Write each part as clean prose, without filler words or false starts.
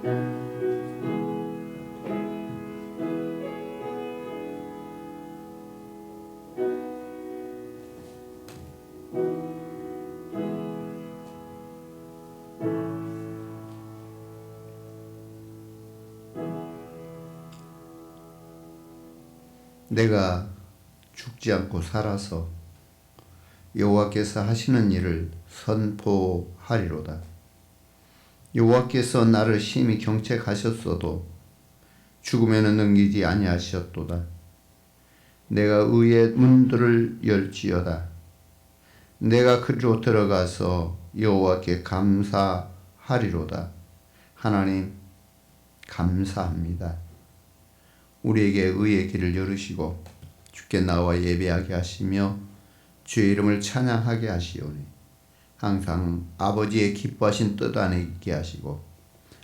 내가 죽지 않고 살아서 여호와께서 하시는 일을 선포하리로다. 여호와께서 나를 심히 경책하셨어도 죽음에는 넘기지 아니하셨도다. 내가 의의 문들을 열지어다. 내가 그리로 들어가서 여호와께 감사하리로다. 하나님 감사합니다. 우리에게 의의 길을 열으시고 주께 나와 예배하게 하시며 주의 이름을 찬양하게 하시오니 항상 아버지의 기뻐하신 뜻 안에 있게 하시고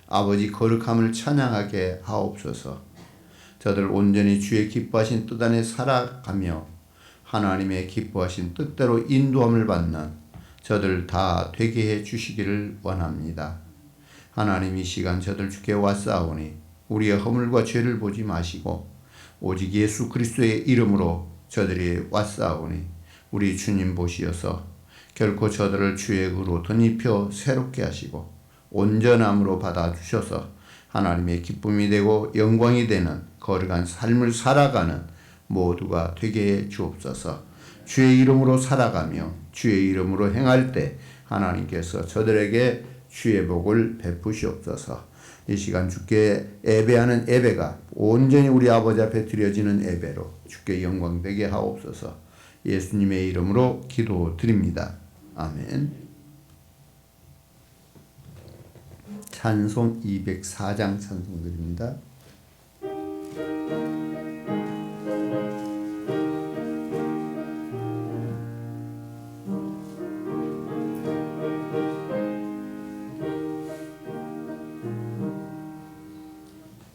아버지 거룩함을 찬양하게 하옵소서. 저들 온전히 주의 기뻐하신 뜻 안에 살아가며 하나님의 기뻐하신 뜻대로 인도함을 받는 저들 다 되게 해 주시기를 원합니다. 하나님 이 시간 저들 주께 왔사오니 우리의 허물과 죄를 보지 마시고 오직 예수 그리스도의 이름으로 저들이 왔사오니 우리 주님 보시어서 결코 저들을 주의 의로 덧입혀 새롭게 하시고 온전함으로 받아주셔서 하나님의 기쁨이 되고 영광이 되는 거룩한 삶을 살아가는 모두가 되게 해 주옵소서. 주의 이름으로 살아가며 주의 이름으로 행할 때 하나님께서 저들에게 주의 복을 베푸시옵소서. 이 시간 주께 예배하는 예배가 온전히 우리 아버지 앞에 드려지는 예배로 주께 영광되게 하옵소서. 예수님의 이름으로 기도드립니다. 아멘. 찬송 204장 찬송드립니다.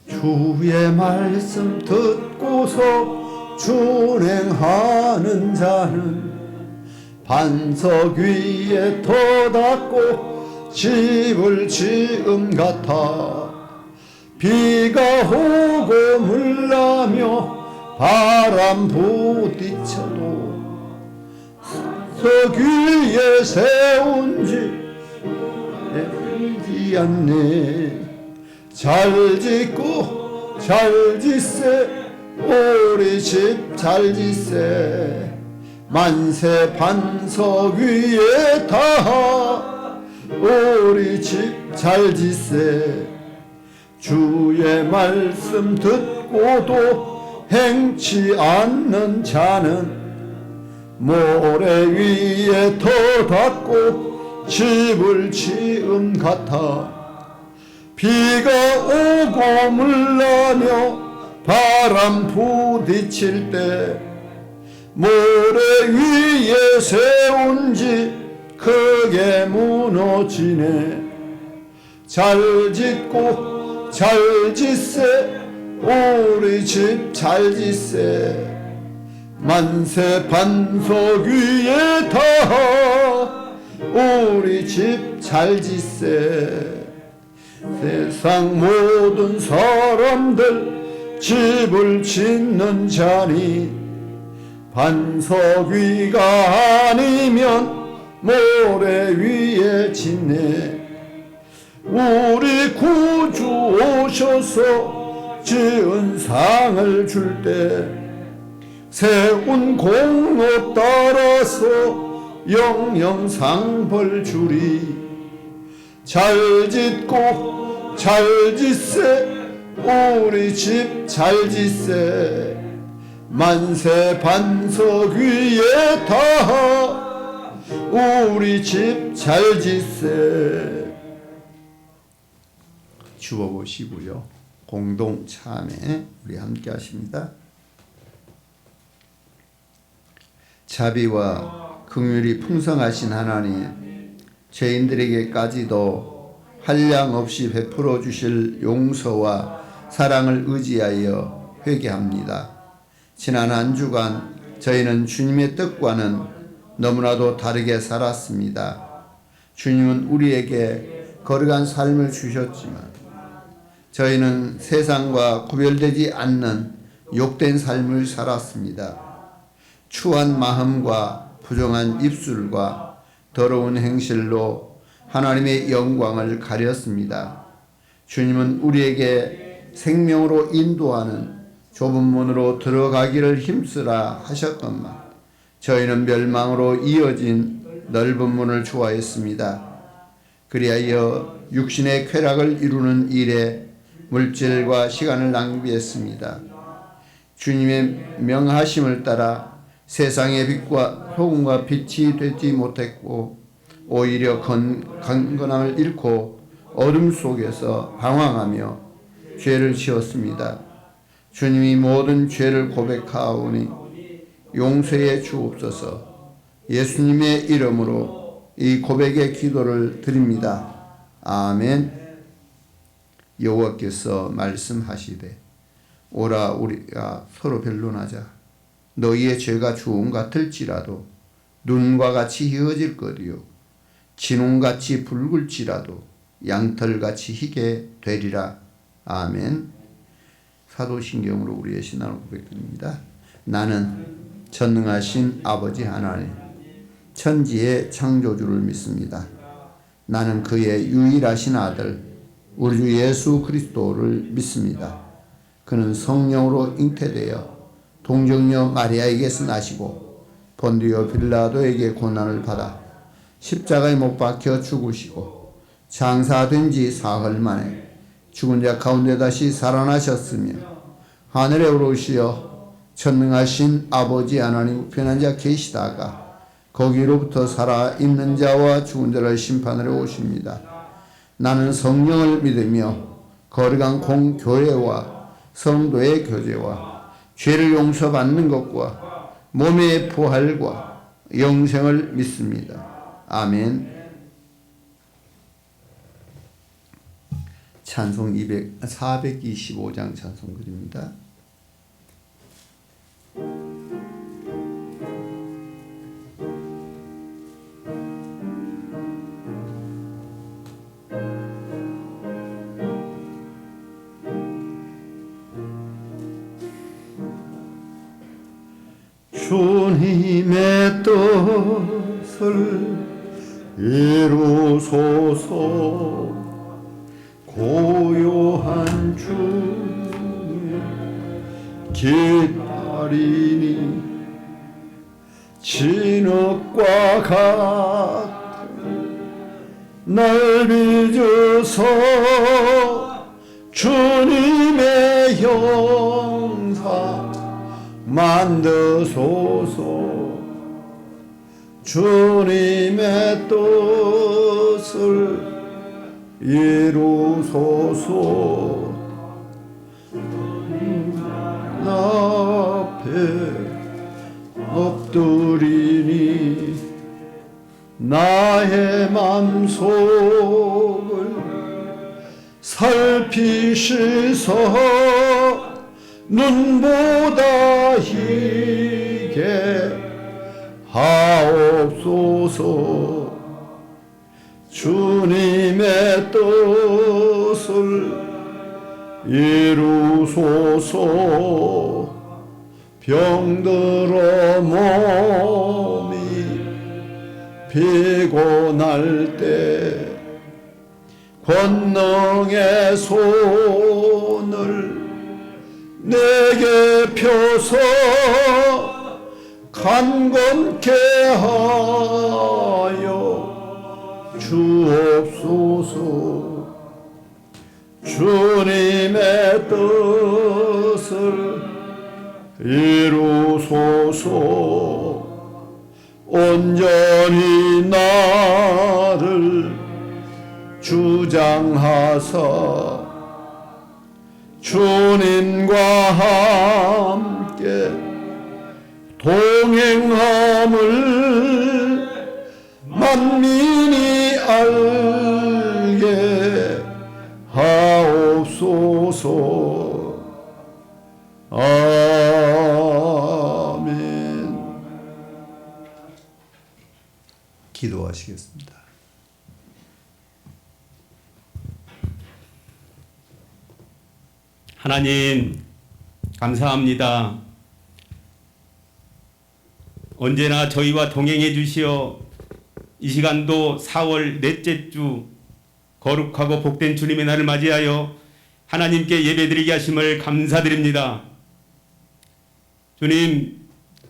주의 말씀 듣고서 준행하는 자는 반석 위에 터닫고 집을 지음 같아. 비가 오고 물나며 바람 부딪혀도 석 위에 세운 집 내리지 않네. 잘 짓고 잘 짓세 우리 집 잘 짓세. 만세 반석 위에 다 우리 집 잘 짓세. 주의 말씀 듣고도 행치 않는 자는 모래 위에 터닫고 집을 지음 같아. 비가 오고 물나며 바람 부딪힐 때 모래 위에 세운 집 크게 무너지네. 잘 짓고 잘 짓세 우리 집 잘 짓세. 만세 반석 위에 다 우리 집 잘 짓세. 세상 모든 사람들 집을 짓는 자니 반석 위가 아니면 모래 위에 짓네. 우리 구주 오셔서 지은 상을 줄 때 세운 공로 따라서 영영 상벌 주리. 잘 짓고 잘 짓세 우리 집 잘 짓세. 만세 반석 위에 다 우리 집 잘 짓세. 주워보시고요. 공동 참회 우리 함께 하십니다. 자비와 긍휼이 풍성하신 하나님, 죄인들에게까지도 한량없이 베풀어 주실 용서와 사랑을 의지하여 회개합니다. 지난 한 주간 저희는 주님의 뜻과는 너무나도 다르게 살았습니다. 주님은 우리에게 거룩한 삶을 주셨지만 저희는 세상과 구별되지 않는 욕된 삶을 살았습니다. 추한 마음과 부정한 입술과 더러운 행실로 하나님의 영광을 가렸습니다. 주님은 우리에게 생명으로 인도하는 좁은 문으로 들어가기를 힘쓰라 하셨건만 저희는 멸망으로 이어진 넓은 문을 좋아했습니다. 그리하여 육신의 쾌락을 이루는 일에 물질과 시간을 낭비했습니다. 주님의 명하심을 따라 세상의 빛과 소금과 빛이 되지 못했고 오히려 강건함을 잃고 어둠 속에서 방황하며 죄를 지었습니다. 주님이 모든 죄를 고백하오니 용서해 주옵소서. 예수님의 이름으로 이 고백의 기도를 드립니다. 아멘. 여호와께서 말씀하시되 오라 우리가 서로 변론하자. 너희의 죄가 주홍 같을지라도 눈과 같이 희어질 거리요 진홍같이 붉을지라도 양털같이 희게 되리라. 아멘. 사도신경으로 우리의 신앙을 고백드립니다. 나는 전능하신 아버지 하나님 천지의 창조주를 믿습니다. 나는 그의 유일하신 아들 우리 주 예수 그리스도를 믿습니다. 그는 성령으로 잉태되어 동정녀 마리아에게서 나시고 본디오 빌라도에게 고난을 받아 십자가에 못 박혀 죽으시고 장사된 지 사흘 만에 죽은 자 가운데 다시 살아나셨으며 하늘에 오르시어 전능하신 아버지 하나님 우편한 자 계시다가 거기로부터 살아있는 자와 죽은 자를 심판하러 오십니다. 나는 성령을 믿으며 거룩한 공교회와 성도의 교제와 죄를 용서받는 것과 몸의 부활과 영생을 믿습니다. 아멘. 찬송 425장 찬송글입니다. 주님의 뜻을 이루소서. 고요한 주님 기다리니 진흙과 같은 날 빚어서 주님의 형상 만드소서. 주님의 뜻을 이루소서. 앞에 엎드리니 나의 맘속을 살피시서 눈보다 희게 하옵소서. 주님의 뜻을 이루소서. 병들어 몸이 피곤할 때 권능의 손을 내게 펴서 강건케 하여 주옵소서. 주님의 뜻을 이루소서. 온전히 나를 주장하사 주님과 함께 동행함을 만민이 알게 하옵소서. 아멘. 기도하시겠습니다. 하나님 감사합니다. 언제나 저희와 동행해 주시어 이 시간도 4월 넷째 주 거룩하고 복된 주님의 날을 맞이하여 하나님께 예배드리게 하심을 감사드립니다. 주님,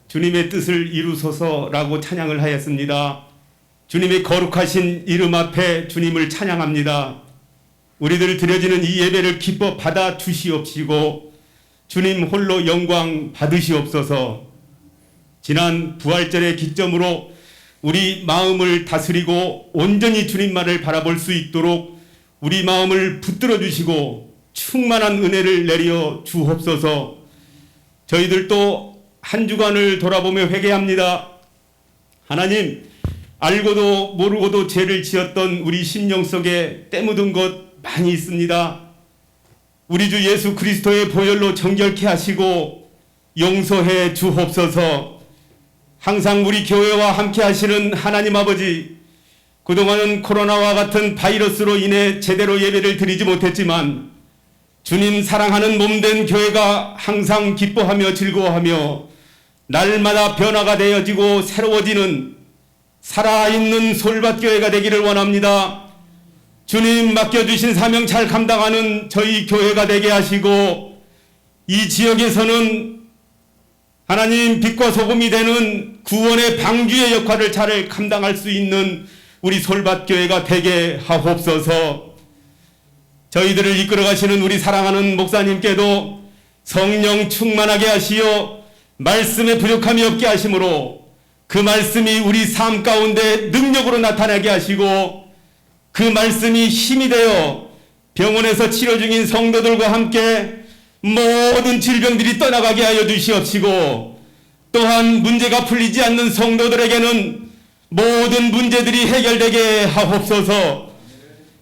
주님의 뜻을 이루소서라고 찬양을 하였습니다. 주님의 거룩하신 이름 앞에 주님을 찬양합니다. 우리들 드려지는 이 예배를 기뻐 받아 주시옵시고 주님 홀로 영광 받으시옵소서. 지난 부활절의 기점으로 우리 마음을 다스리고 온전히 주님만을 바라볼 수 있도록 우리 마음을 붙들어 주시고 충만한 은혜를 내려 주옵소서. 저희들도 한 주간을 돌아보며 회개합니다. 하나님, 알고도 모르고도 죄를 지었던 우리 심령 속에 때 묻은 것 많이 있습니다. 우리 주 예수 그리스도의 보혈로 정결케 하시고 용서해 주옵소서. 항상 우리 교회와 함께 하시는 하나님 아버지, 그동안은 코로나와 같은 바이러스로 인해 제대로 예배를 드리지 못했지만 주님 사랑하는 몸된 교회가 항상 기뻐하며 즐거워하며 날마다 변화가 되어지고 새로워지는 살아있는 솔밭교회가 되기를 원합니다. 주님 맡겨주신 사명 잘 감당하는 저희 교회가 되게 하시고 이 지역에서는 하나님 빛과 소금이 되는 구원의 방주의 역할을 잘 감당할 수 있는 우리 솔밭교회가 되게 하옵소서. 저희들을 이끌어 가시는 우리 사랑하는 목사님께도 성령 충만하게 하시어 말씀에 부족함이 없게 하심으로 그 말씀이 우리 삶 가운데 능력으로 나타나게 하시고 그 말씀이 힘이 되어 병원에서 치료 중인 성도들과 함께 모든 질병들이 떠나가게 하여 주시옵시고 또한 문제가 풀리지 않는 성도들에게는 모든 문제들이 해결되게 하옵소서.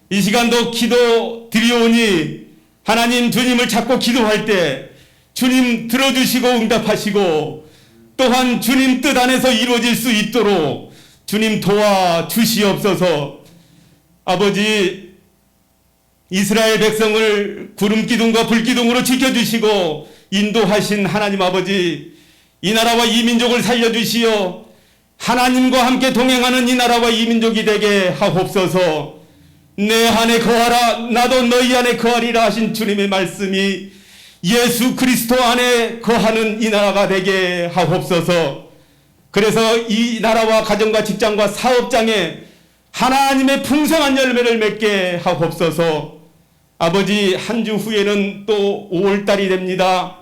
이 시간도 기도 드리오니 하나님 주님을 찾고 기도할 때 주님 들어주시고 응답하시고 또한 주님 뜻 안에서 이루어질 수 있도록 주님 도와주시옵소서. 아버지, 이스라엘 백성을 구름 기둥과 불 기둥으로 지켜주시고 인도하신 하나님 아버지, 이 나라와 이 민족을 살려주시어 하나님과 함께 동행하는 이 나라와 이 민족이 되게 하옵소서. 내 안에 거하라 나도 너희 안에 거하리라 하신 주님의 말씀이 예수 그리스도 안에 거하는 이 나라가 되게 하옵소서. 그래서 이 나라와 가정과 직장과 사업장에 하나님의 풍성한 열매를 맺게 하옵소서. 아버지, 한 주 후에는 또 5월달이 됩니다.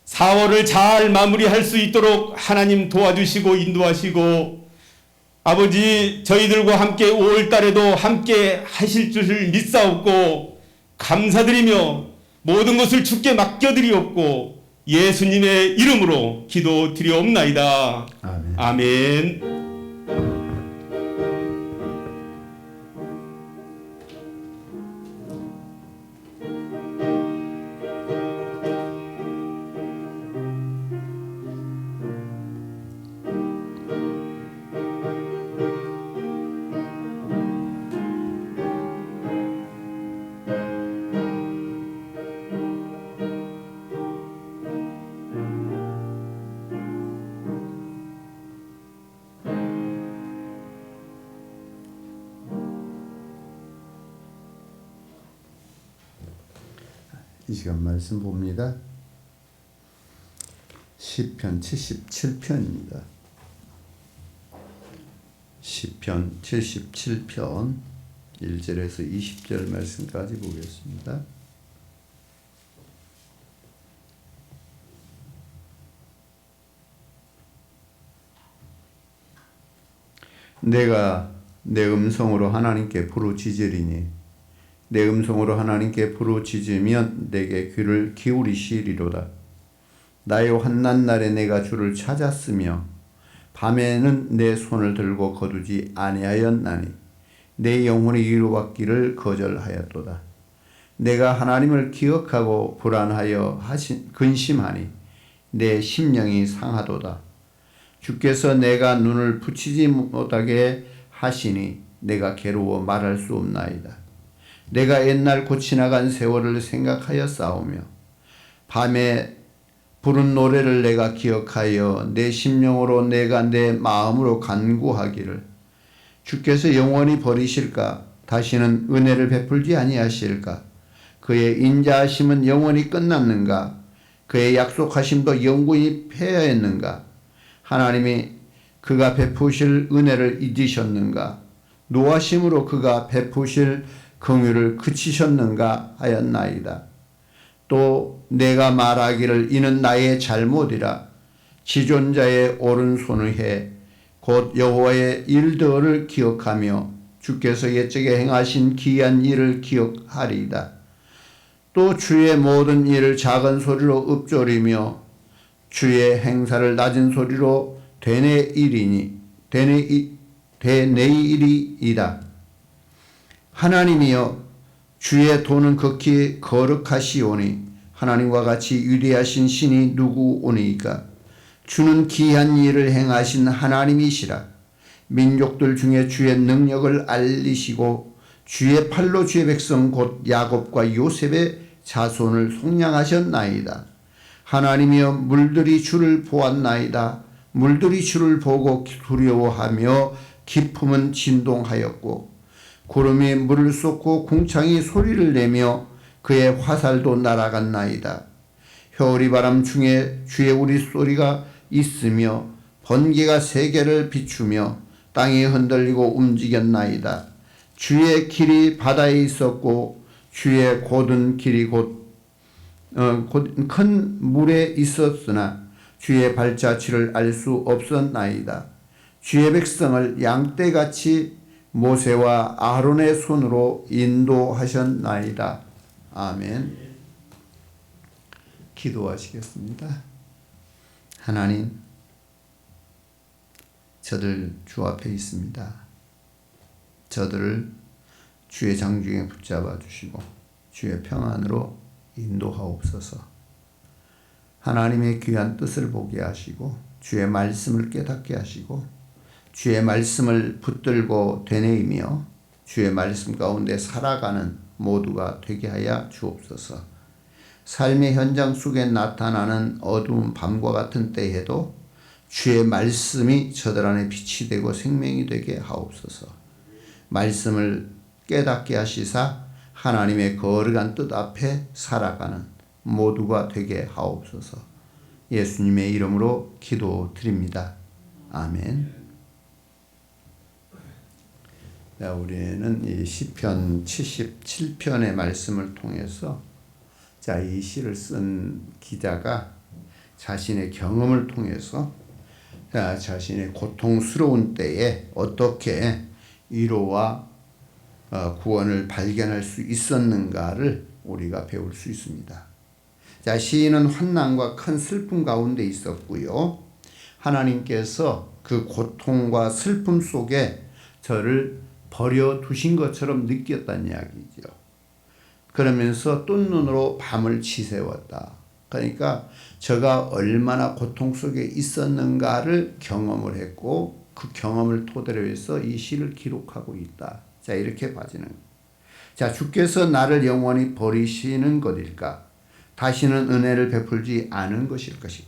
4월을 잘 마무리할 수 있도록 하나님 도와주시고 인도하시고 아버지, 저희들과 함께 5월달에도 함께 하실 줄을 믿사옵고 감사드리며 모든 것을 주께 맡겨드리옵고 예수님의 이름으로 기도드리옵나이다. 아멘. 아멘. 이 시간 말씀 봅니다. 시편 77편입니다. 시편 77편 1절에서 20절 말씀까지 보겠습니다. 내가 내 음성으로 하나님께 부르짖으리니 내 음성으로 하나님께 부르짖으면 내게 귀를 기울이시리로다. 나의 환난 날에 내가 주를 찾았으며 밤에는 내 손을 들고 거두지 아니하였나니 내 영혼이 위로받기를 거절하였도다. 내가 하나님을 기억하고 불안하여 근심하니 내 심령이 상하도다. 주께서 내가 눈을 붙이지 못하게 하시니 내가 괴로워 말할 수 없나이다. 내가 옛날 곧 지나간 세월을 생각하여 싸우며 밤에 부른 노래를 내가 기억하여 내 심령으로 내가 내 마음으로 간구하기를 주께서 영원히 버리실까? 다시는 은혜를 베풀지 아니하실까? 그의 인자하심은 영원히 끝났는가? 그의 약속하심도 영원히 폐하였는가? 하나님이 그가 베푸실 은혜를 잊으셨는가? 노하심으로 그가 베푸실 긍휼을 그치셨는가 하였나이다. 또 내가 말하기를 이는 나의 잘못이라 지존자의 오른손을 해 곧 여호와의 일들을 기억하며 주께서 옛적에 행하신 기이한 일을 기억하리이다. 또 주의 모든 일을 작은 소리로 읊조리며 주의 행사를 낮은 소리로 되뇌이리이다. 하나님이여 주의 도는 극히 거룩하시오니 하나님과 같이 위대하신 신이 누구오니까? 주는 기이한 일을 행하신 하나님이시라. 민족들 중에 주의 능력을 알리시고 주의 팔로 주의 백성 곧 야곱과 요셉의 자손을 속량하셨나이다. 하나님이여 물들이 주를 보았나이다. 물들이 주를 보고 두려워하며 깊음은 진동하였고 구름이 물을 쏟고 궁창이 소리를 내며 그의 화살도 날아갔나이다. 효리바람 중에 주의 우리소리가 있으며 번개가 세계를 비추며 땅이 흔들리고 움직였나이다. 주의 길이 바다에 있었고 주의 곧은 길이 곧 큰 물에 있었으나 주의 발자취를 알 수 없었나이다. 주의 백성을 양떼같이 모세와 아론의 손으로 인도하셨나이다. 아멘. 기도하시겠습니다. 하나님, 저들 주 앞에 있습니다. 저들을 주의 장중에 붙잡아 주시고 주의 평안으로 인도하옵소서. 하나님의 귀한 뜻을 보게 하시고 주의 말씀을 깨닫게 하시고 주의 말씀을 붙들고 되뇌이며 주의 말씀 가운데 살아가는 모두가 되게 하여 주옵소서. 삶의 현장 속에 나타나는 어두운 밤과 같은 때에도 주의 말씀이 저들 안에 빛이 되고 생명이 되게 하옵소서. 말씀을 깨닫게 하시사 하나님의 거룩한 뜻 앞에 살아가는 모두가 되게 하옵소서. 예수님의 이름으로 기도드립니다. 아멘. 자, 우리는 이 시편 77편의 말씀을 통해서 이 시를 쓴 기자가 자신의 경험을 통해서 자신의 고통스러운 때에 어떻게 위로와 구원을 발견할 수 있었는가를 우리가 배울 수 있습니다. 자, 시인은 환난과 큰 슬픔 가운데 있었고요. 하나님께서 그 고통과 슬픔 속에 저를 버려두신 것처럼 느꼈다는 이야기죠. 그러면서 뜬 눈으로 밤을 지새웠다. 그러니까 저가 얼마나 고통 속에 있었는가를 경험을 했고 그 경험을 토대로 해서 이 시를 기록하고 있다. 자, 이렇게 봐지는 거예요. 자, 주께서 나를 영원히 버리시는 것일까? 다시는 은혜를 베풀지 않은 것일 것이.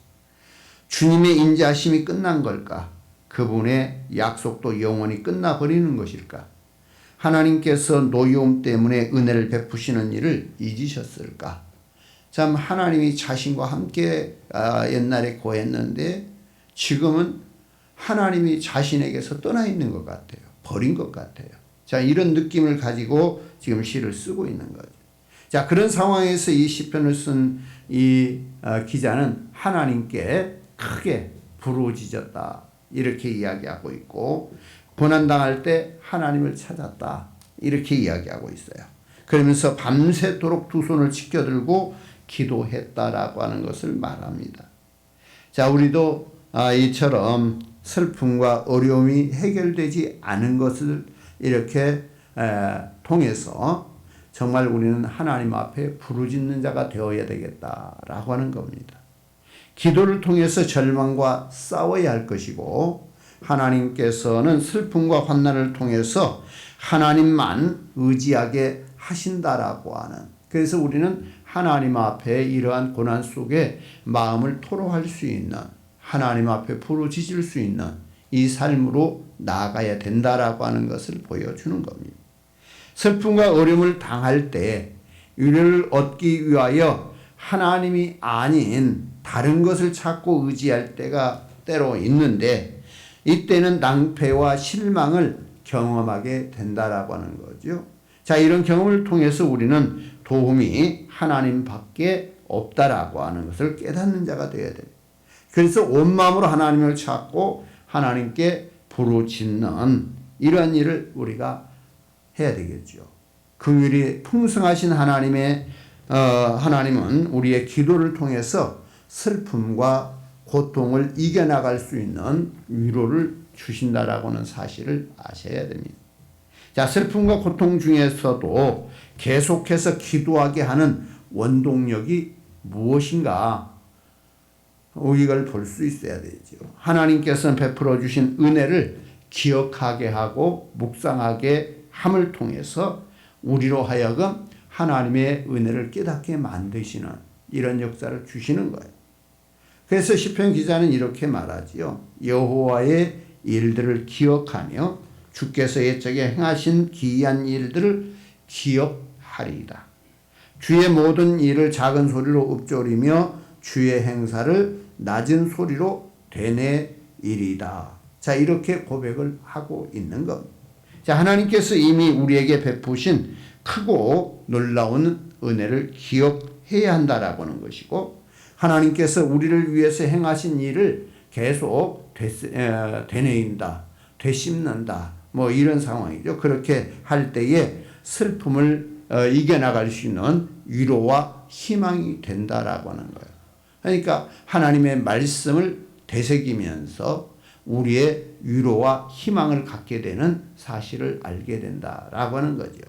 주님의 인자하심이 끝난 걸까? 그분의 약속도 영원히 끝나버리는 것일까? 하나님께서 노여움 때문에 은혜를 베푸시는 일을 잊으셨을까? 참 하나님이 자신과 함께 옛날에 고했는데 지금은 하나님이 자신에게서 떠나 있는 것 같아요. 버린 것 같아요. 자, 이런 느낌을 가지고 지금 시를 쓰고 있는 거죠. 자, 그런 상황에서 이 시편을 쓴 이 기자는 하나님께 크게 부르짖었다. 이렇게 이야기하고 있고 고난당할 때 하나님을 찾았다. 이렇게 이야기하고 있어요. 그러면서 밤새도록 두 손을 지켜들고 기도했다라고 하는 것을 말합니다. 자, 우리도 이처럼 슬픔과 어려움이 해결되지 않은 것을 이렇게 통해서 정말 우리는 하나님 앞에 부르짖는 자가 되어야 되겠다라고 하는 겁니다. 기도를 통해서 절망과 싸워야 할 것이고 하나님께서는 슬픔과 환난을 통해서 하나님만 의지하게 하신다라고 하는 그래서 우리는 하나님 앞에 이러한 고난 속에 마음을 토로할 수 있는, 하나님 앞에 부르짖을 수 있는 이 삶으로 나아가야 된다라고 하는 것을 보여주는 겁니다. 슬픔과 어려움을 당할 때 위로를 얻기 위하여 하나님이 아닌 다른 것을 찾고 의지할 때가 때로 있는데, 이때는 낭패와 실망을 경험하게 된다라고 하는 거죠. 자, 이런 경험을 통해서 우리는 도움이 하나님밖에 없다라고 하는 것을 깨닫는 자가 되어야 됩니다. 그래서 온 마음으로 하나님을 찾고 하나님께 부르짖는 이러한 일을 우리가 해야 되겠죠. 긍휼이 풍성하신 하나님은 우리의 기도를 통해서 슬픔과 고통을 이겨나갈 수 있는 위로를 주신다라고 하는 사실을 아셔야 됩니다. 자, 슬픔과 고통 중에서도 계속해서 기도하게 하는 원동력이 무엇인가? 이걸 볼 수 있어야 되죠. 하나님께서 베풀어 주신 은혜를 기억하게 하고 묵상하게 함을 통해서 우리로 하여금 하나님의 은혜를 깨닫게 만드시는 이런 역사를 주시는 거예요. 그래서 시편 기자는 이렇게 말하지요. 여호와의 일들을 기억하며 주께서 옛적에 행하신 기이한 일들을 기억하리이다. 주의 모든 일을 작은 소리로 읊조리며 주의 행사를 낮은 소리로 되뇌이리이다. 자, 이렇게 고백을 하고 있는 겁니다. 자, 하나님께서 이미 우리에게 베푸신 크고 놀라운 은혜를 기억해야 한다라고 하는 것이고, 하나님께서 우리를 위해서 행하신 일을 계속 되뇌인다, 되씹는다, 이런 상황이죠. 그렇게 할 때에 슬픔을 이겨나갈 수 있는 위로와 희망이 된다라고 하는 거예요. 그러니까 하나님의 말씀을 되새기면서 우리의 위로와 희망을 갖게 되는 사실을 알게 된다라고 하는 거죠.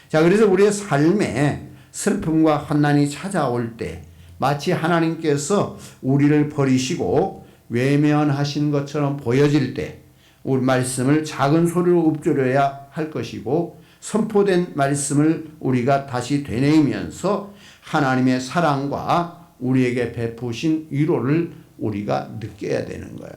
자, 그래서 우리의 삶에 슬픔과 환난이 찾아올 때 마치 하나님께서 우리를 버리시고 외면하신 것처럼 보여질 때 우리 말씀을 작은 소리로 읊조려야 할 것이고, 선포된 말씀을 우리가 다시 되뇌이면서 하나님의 사랑과 우리에게 베푸신 위로를 우리가 느껴야 되는 거예요.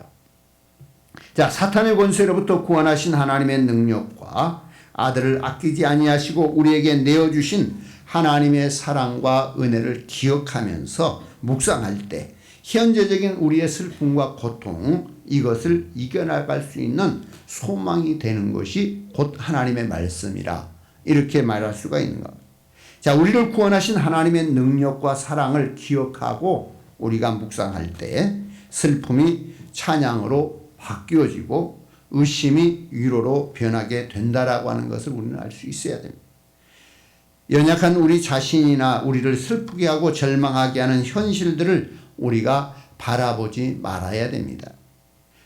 자, 사탄의 권세로부터 구원하신 하나님의 능력과 아들을 아끼지 아니하시고 우리에게 내어주신 하나님의 사랑과 은혜를 기억하면서 묵상할 때 현재적인 우리의 슬픔과 고통, 이것을 이겨나갈 수 있는 소망이 되는 것이 곧 하나님의 말씀이라, 이렇게 말할 수가 있는 겁니다. 자, 우리를 구원하신 하나님의 능력과 사랑을 기억하고 우리가 묵상할 때 슬픔이 찬양으로 바뀌어지고 의심이 위로로 변하게 된다라고 하는 것을 우리는 알 수 있어야 됩니다. 연약한 우리 자신이나 우리를 슬프게 하고 절망하게 하는 현실들을 우리가 바라보지 말아야 됩니다.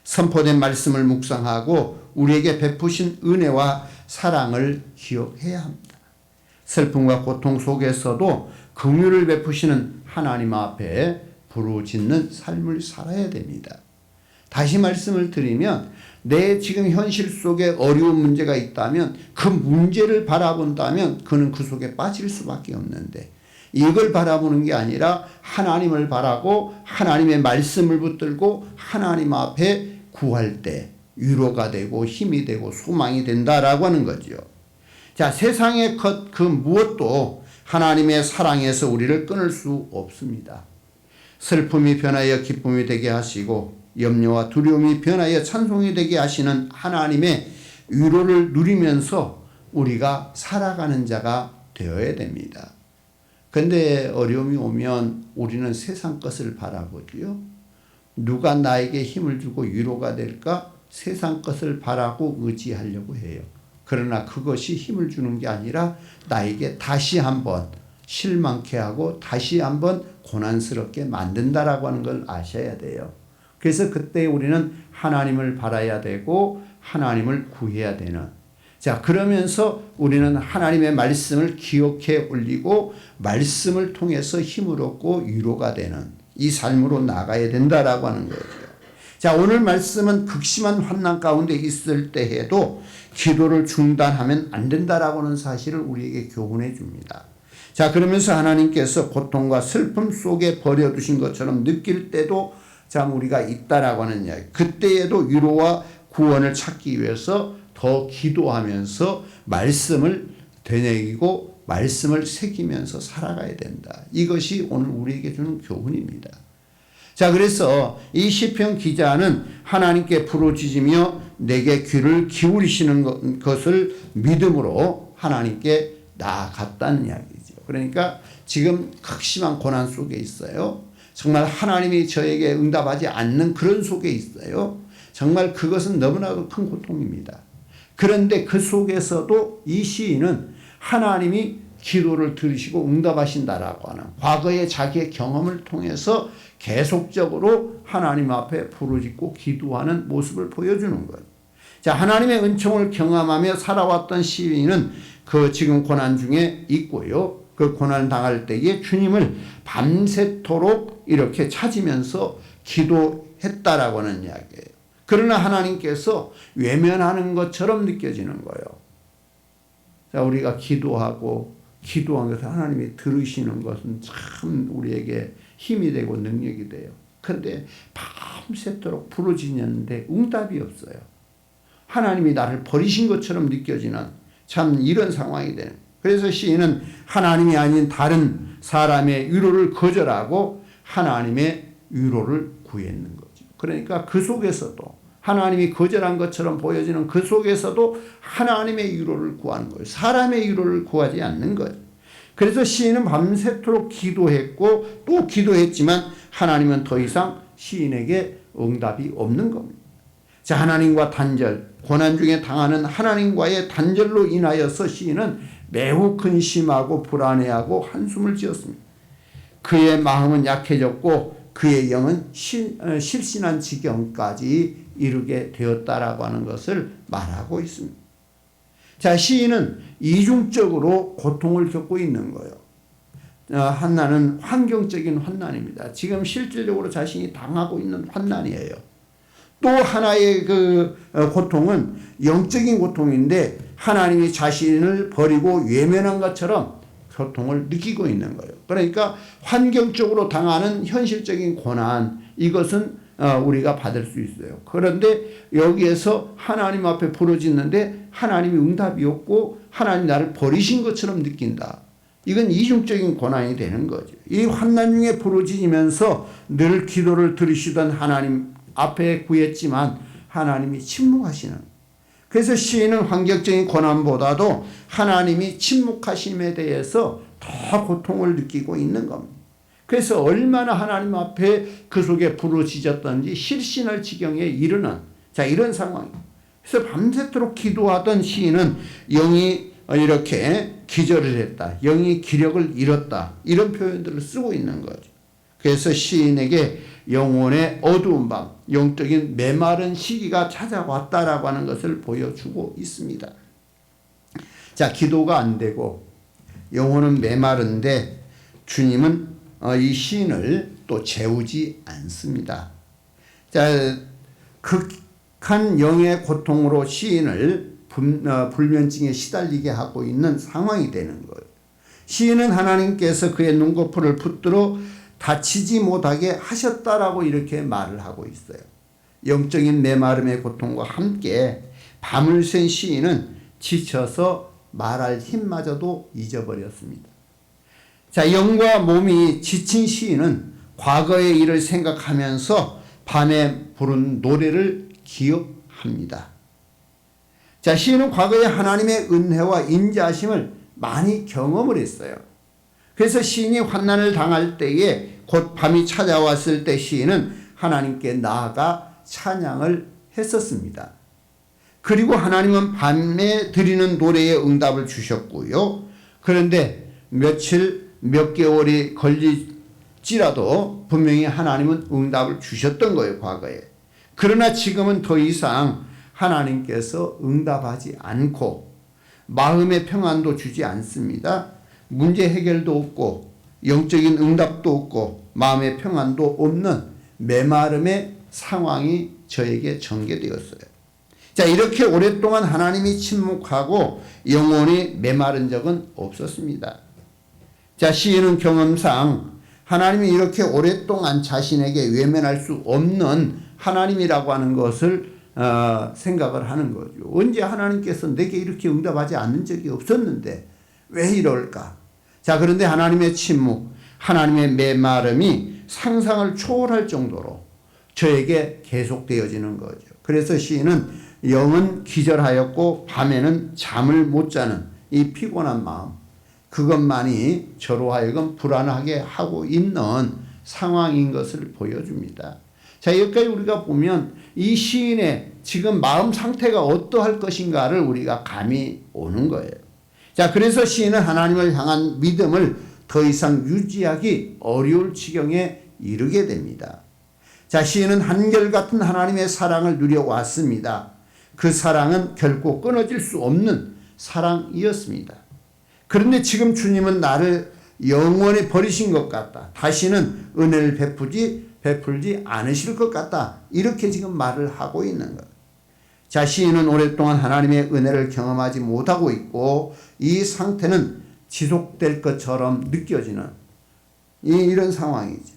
선포된 말씀을 묵상하고 우리에게 베푸신 은혜와 사랑을 기억해야 합니다. 슬픔과 고통 속에서도 긍휼을 베푸시는 하나님 앞에 부르짖는 삶을 살아야 됩니다. 다시 말씀을 드리면, 내 지금 현실 속에 어려운 문제가 있다면 그 문제를 바라본다면 그는 그 속에 빠질 수밖에 없는데, 이걸 바라보는 게 아니라 하나님을 바라고 하나님의 말씀을 붙들고 하나님 앞에 구할 때 위로가 되고 힘이 되고 소망이 된다라고 하는 거죠. 자, 세상의 것 그 무엇도 하나님의 사랑에서 우리를 끊을 수 없습니다. 슬픔이 변하여 기쁨이 되게 하시고 염려와 두려움이 변하여 찬송이 되게 하시는 하나님의 위로를 누리면서 우리가 살아가는 자가 되어야 됩니다. 근데 어려움이 오면 우리는 세상 것을 바라보지요. 누가 나에게 힘을 주고 위로가 될까? 세상 것을 바라고 의지하려고 해요. 그러나 그것이 힘을 주는 게 아니라 나에게 다시 한번 실망케 하고 다시 한번 고난스럽게 만든다라고 하는 걸 아셔야 돼요. 그래서 그때 우리는 하나님을 바라야 되고 하나님을 구해야 되는, 자, 그러면서 우리는 하나님의 말씀을 기억해 올리고 말씀을 통해서 힘을 얻고 위로가 되는 이 삶으로 나가야 된다라고 하는 거죠. 자, 오늘 말씀은 극심한 환난 가운데 있을 때에도 기도를 중단하면 안 된다라고 하는 사실을 우리에게 교훈해 줍니다. 자, 그러면서 하나님께서 고통과 슬픔 속에 버려두신 것처럼 느낄 때도 참 우리가 있다라고 하는 이야기. 그때에도 위로와 구원을 찾기 위해서 더 기도하면서 말씀을 되새기고 말씀을 새기면서 살아가야 된다. 이것이 오늘 우리에게 주는 교훈입니다. 자, 그래서 이 시편 기자는 하나님께 부르짖으며 내게 귀를 기울이시는 것을 믿음으로 하나님께 나아갔다는 이야기죠. 그러니까 지금 극심한 고난 속에 있어요. 정말 하나님이 저에게 응답하지 않는 그런 속에 있어요. 정말 그것은 너무나도 큰 고통입니다. 그런데 그 속에서도 이 시인은 하나님이 기도를 들으시고 응답하신다라고 하는 과거의 자기의 경험을 통해서 계속적으로 하나님 앞에 부르짖고 기도하는 모습을 보여주는 거예요. 자, 하나님의 은총을 경험하며 살아왔던 시인은 그 지금 고난 중에 있고요. 그 고난을 당할 때에 주님을 밤새도록 이렇게 찾으면서 기도했다라고 하는 이야기예요. 그러나 하나님께서 외면하는 것처럼 느껴지는 거예요. 자, 우리가 기도하고 기도한 것을 하나님이 들으시는 것은 참 우리에게 힘이 되고 능력이 돼요. 그런데 밤새도록 부르짖는데 응답이 없어요. 하나님이 나를 버리신 것처럼 느껴지는 참 이런 상황이 되는. 그래서 시인은 하나님이 아닌 다른 사람의 위로를 거절하고 하나님의 위로를 구했는 거죠. 그러니까 그 속에서도 하나님이 거절한 것처럼 보여지는 그 속에서도 하나님의 위로를 구하는 거예요. 사람의 위로를 구하지 않는 거예요. 그래서 시인은 밤새도록 기도했고 또 기도했지만 하나님은 더 이상 시인에게 응답이 없는 겁니다. 자, 하나님과 단절, 고난 중에 당하는 하나님과의 단절로 인하여서 시인은 매우 근심하고 불안해하고 한숨을 지었습니다. 그의 마음은 약해졌고 그의 영은 실신한 지경까지 이르게 되었다라고 하는 것을 말하고 있습니다. 자, 시인은 이중적으로 고통을 겪고 있는 거예요. 하나는 환경적인 환난입니다. 지금 실질적으로 자신이 당하고 있는 환난이에요. 또 하나의 그 고통은 영적인 고통인데 하나님이 자신을 버리고 외면한 것처럼 고통을 느끼고 있는 거예요. 그러니까 환경적으로 당하는 현실적인 고난, 이것은 우리가 받을 수 있어요. 그런데 여기에서 하나님 앞에 부르짖는데 하나님이 응답이 없고 하나님 나를 버리신 것처럼 느낀다. 이건 이중적인 고난이 되는 거죠. 이 환난 중에 부르짖으면서 늘 기도를 들으시던 하나님 앞에 구했지만 하나님이 침묵하시는. 그래서 시인은 환경적인 고난보다도 하나님이 침묵하심에 대해서 더 고통을 느끼고 있는 겁니다. 그래서 얼마나 하나님 앞에 그 속에 부르짖었던지 실신할 지경에 이르는, 자, 이런 상황입니다. 그래서 밤새도록 기도하던 시인은 영이 이렇게 기절을 했다, 영이 기력을 잃었다, 이런 표현들을 쓰고 있는 거죠. 그래서 시인에게 영혼의 어두운 밤, 영적인 메마른 시기가 찾아왔다라고 하는 것을 보여주고 있습니다. 자, 기도가 안 되고 영혼은 메마른데 주님은 이 시인을 또 재우지 않습니다. 자, 극한 영의 고통으로 시인을 불면증에 시달리게 하고 있는 상황이 되는 거예요. 시인은 하나님께서 그의 눈꺼풀을 붙들어 다치지 못하게 하셨다라고 이렇게 말을 하고 있어요. 영적인 메마름의 고통과 함께 밤을 샌 시인은 지쳐서 말할 힘마저도 잊어버렸습니다. 자, 영과 몸이 지친 시인은 과거의 일을 생각하면서 밤에 부른 노래를 기억합니다. 자, 시인은 과거에 하나님의 은혜와 인자하심을 많이 경험을 했어요. 그래서 시인이 환난을 당할 때에 곧 밤이 찾아왔을 때 시인은 하나님께 나아가 찬양을 했었습니다. 그리고 하나님은 밤에 드리는 노래에 응답을 주셨고요. 그런데 며칠 몇 개월이 걸릴지라도 분명히 하나님은 응답을 주셨던 거예요, 과거에. 그러나 지금은 더 이상 하나님께서 응답하지 않고 마음의 평안도 주지 않습니다. 문제 해결도 없고 영적인 응답도 없고 마음의 평안도 없는 메마름의 상황이 저에게 전개되었어요. 자, 이렇게 오랫동안 하나님이 침묵하고 영혼이 메마른 적은 없었습니다. 자, 시인은 경험상 하나님이 이렇게 오랫동안 자신에게 외면할 수 없는 하나님이라고 하는 것을 생각을 하는 거죠. 언제 하나님께서 내게 이렇게 응답하지 않는 적이 없었는데 왜 이럴까? 자, 그런데 하나님의 침묵, 하나님의 메마름이 상상을 초월할 정도로 저에게 계속되어지는 거죠. 그래서 시인은 영은 기절하였고 밤에는 잠을 못 자는 이 피곤한 마음, 그것만이 저로 하여금 불안하게 하고 있는 상황인 것을 보여줍니다. 자, 여기까지 우리가 보면 이 시인의 지금 마음 상태가 어떠할 것인가를 우리가 감이 오는 거예요. 자, 그래서 시인은 하나님을 향한 믿음을 더 이상 유지하기 어려울 지경에 이르게 됩니다. 자, 시인은 한결같은 하나님의 사랑을 누려왔습니다. 그 사랑은 결코 끊어질 수 없는 사랑이었습니다. 그런데 지금 주님은 나를 영원히 버리신 것 같다. 다시는 은혜를 베풀지 않으실 것 같다. 이렇게 지금 말을 하고 있는 것. 자, 시인은 오랫동안 하나님의 은혜를 경험하지 못하고 있고 이 상태는 지속될 것처럼 느껴지는 이런 상황이죠.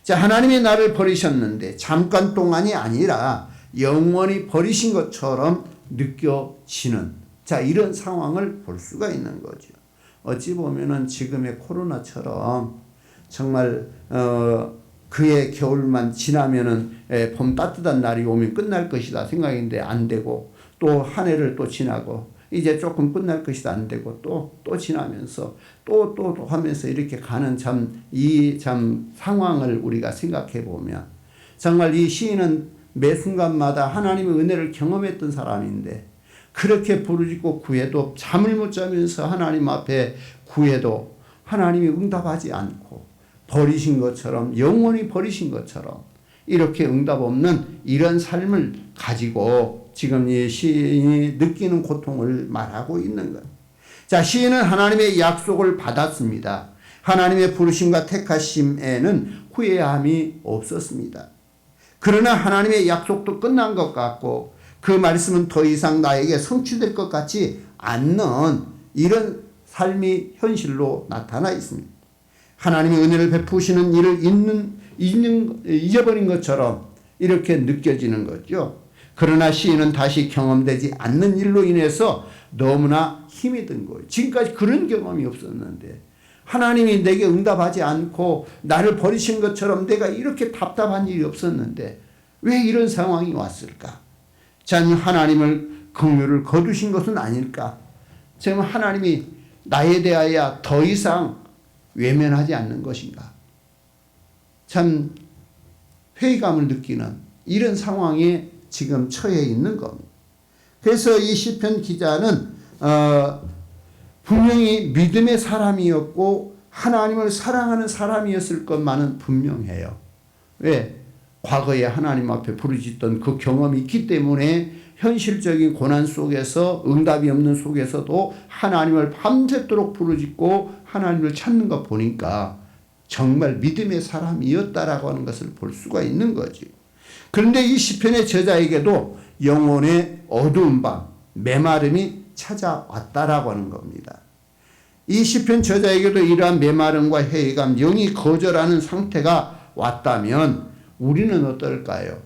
자, 하나님이 나를 버리셨는데 잠깐 동안이 아니라 영원히 버리신 것처럼 느껴지는, 자, 이런 상황을 볼 수가 있는 거죠. 어찌 보면은 지금의 코로나처럼 정말 그의 겨울만 지나면은 봄 따뜻한 날이 오면 끝날 것이다 생각인데 안 되고, 또 한 해를 또 지나고 이제 조금 끝날 것이다 안 되고 또 지나면서 또 하면서 이렇게 가는 이 상황을 우리가 생각해 보면 정말 이 시인은 매 순간마다 하나님의 은혜를 경험했던 사람인데 그렇게 부르짖고 구해도 잠을 못 자면서 하나님 앞에 구해도 하나님이 응답하지 않고 버리신 것처럼, 영원히 버리신 것처럼 이렇게 응답 없는 이런 삶을 가지고 지금 이 시인이 느끼는 고통을 말하고 있는 것. 자, 시인은 하나님의 약속을 받았습니다. 하나님의 부르심과 택하심에는 후회함이 없었습니다. 그러나 하나님의 약속도 끝난 것 같고 그 말씀은 더 이상 나에게 성취될 것 같지 않는 이런 삶이 현실로 나타나 있습니다. 하나님의 은혜를 베푸시는 일을 잊어버린 것처럼 이렇게 느껴지는 거죠. 그러나 시인은 다시 경험되지 않는 일로 인해서 너무나 힘이 든 거예요. 지금까지 그런 경험이 없었는데 하나님이 내게 응답하지 않고 나를 버리신 것처럼 내가 이렇게 답답한 일이 없었는데 왜 이런 상황이 왔을까? 참 하나님을 긍휼을 거두신 것은 아닐까? 지금 하나님이 나에 대하여 더 이상 외면하지 않는 것인가? 참 회의감을 느끼는 이런 상황에 지금 처해 있는 겁니다. 그래서 이 시편 기자는 분명히 믿음의 사람이었고 하나님을 사랑하는 사람이었을 것만은 분명해요. 왜? 과거에 하나님 앞에 부르짖던 그 경험이 있기 때문에 현실적인 고난 속에서 응답이 없는 속에서도 하나님을 밤새도록 부르짖고 하나님을 찾는 거 보니까 정말 믿음의 사람이었다라고 하는 것을 볼 수가 있는 거지. 그런데 이 시편의 저자에게도 영혼의 어두운 밤, 메마름이 찾아왔다라고 하는 겁니다. 이 시편 저자에게도 이러한 메마름과 회의감, 영이 거절하는 상태가 왔다면 우리는 어떨까요?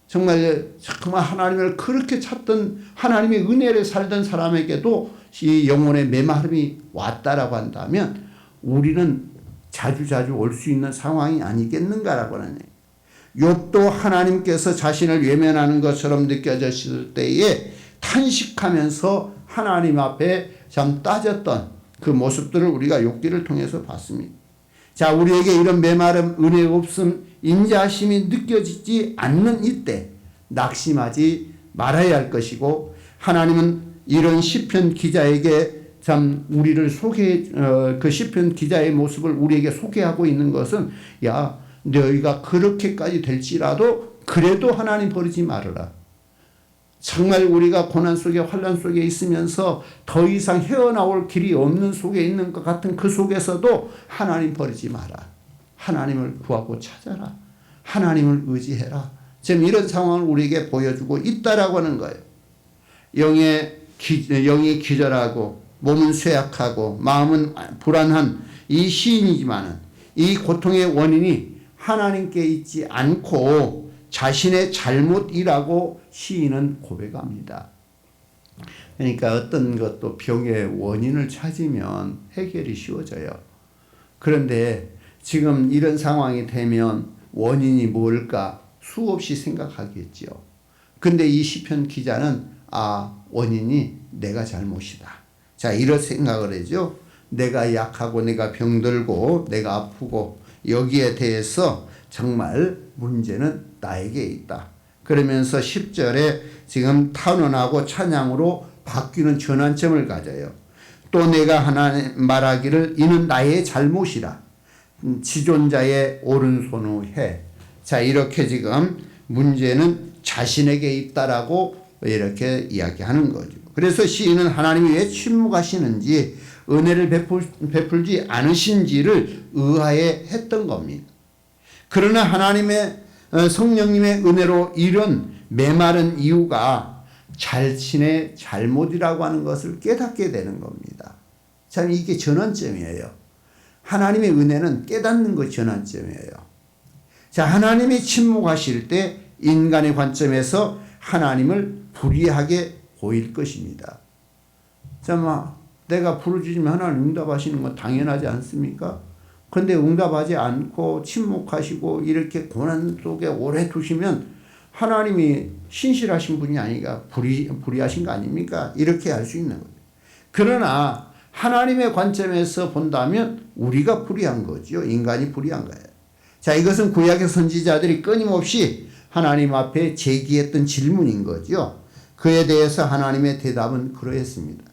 정말 하나님을 그렇게 찾던, 하나님의 은혜를 살던 사람에게도 이 영혼의 메마름이 왔다라고 한다면 우리는 자주자주 올 수 있는 상황이 아니겠는가라고 하는 얘기예요. 욥도 하나님께서 자신을 외면하는 것처럼 느껴졌을 때에 탄식하면서 하나님 앞에 참 따졌던 그 모습들을 우리가 욥기를 통해서 봤습니다. 자, 우리에게 이런 메마름, 은혜 없음, 인자하심이 느껴지지 않는 이때 낙심하지 말아야 할 것이고, 하나님은 이런 시편 기자에게 참 우리를 그 시편 기자의 모습을 우리에게 소개하고 있는 것은, 야, 너희가 그렇게까지 될지라도 그래도 하나님 버리지 말아라. 정말 우리가 고난 속에 환난 속에 있으면서 더 이상 헤어나올 길이 없는 속에 있는 것 같은 그 속에서도 하나님 버리지 마라. 하나님을 구하고 찾아라. 하나님을 의지해라. 지금 이런 상황을 우리에게 보여주고 있다라고 하는 거예요. 영이 기절하고 몸은 쇠약하고 마음은 불안한 이 시인이지만은 이 고통의 원인이 하나님께 있지 않고 자신의 잘못이라고 시인은 고백합니다. 그러니까 어떤 것도 병의 원인을 찾으면 해결이 쉬워져요. 그런데 지금 이런 상황이 되면 원인이 뭘까 수없이 생각하겠죠. 근데 이 시편 기자는 원인이 내가 잘못이다. 자, 이런 생각을 하죠. 내가 약하고 내가 병들고 내가 아프고 여기에 대해서 정말 문제는 나에게 있다. 그러면서 10절에 지금 탄원하고 찬양으로 바뀌는 전환점을 가져요. 또 내가 하나님 말하기를 이는 나의 잘못이라. 지존자의 오른손의 해. 자, 이렇게 지금 문제는 자신에게 있다라고 이렇게 이야기하는 거죠. 그래서 시인은 하나님이 왜 침묵하시는지 은혜를 베풀지 않으신지를 의아해 했던 겁니다. 그러나 하나님의 성령님의 은혜로 이런 메마른 이유가 자신의 잘못이라고 하는 것을 깨닫게 되는 겁니다. 참 이게 전환점이에요. 하나님의 은혜는 깨닫는 것이 전환점이에요. 자, 하나님이 침묵하실 때 인간의 관점에서 하나님을 불의하게 보일 것입니다. 자, 내가 부르짖으면 하나님 응답하시는 건 당연하지 않습니까? 그런데 응답하지 않고 침묵하시고 이렇게 고난 속에 오래 두시면 하나님이 신실하신 분이 아니라 불의하신 거 아닙니까? 이렇게 할 수 있는 거예요. 그러나 하나님의 관점에서 본다면 우리가 불의한 거죠. 인간이 불의한 거예요. 자, 이것은 구약의 선지자들이 끊임없이 하나님 앞에 제기했던 질문인 거죠. 그에 대해서 하나님의 대답은 그러했습니다.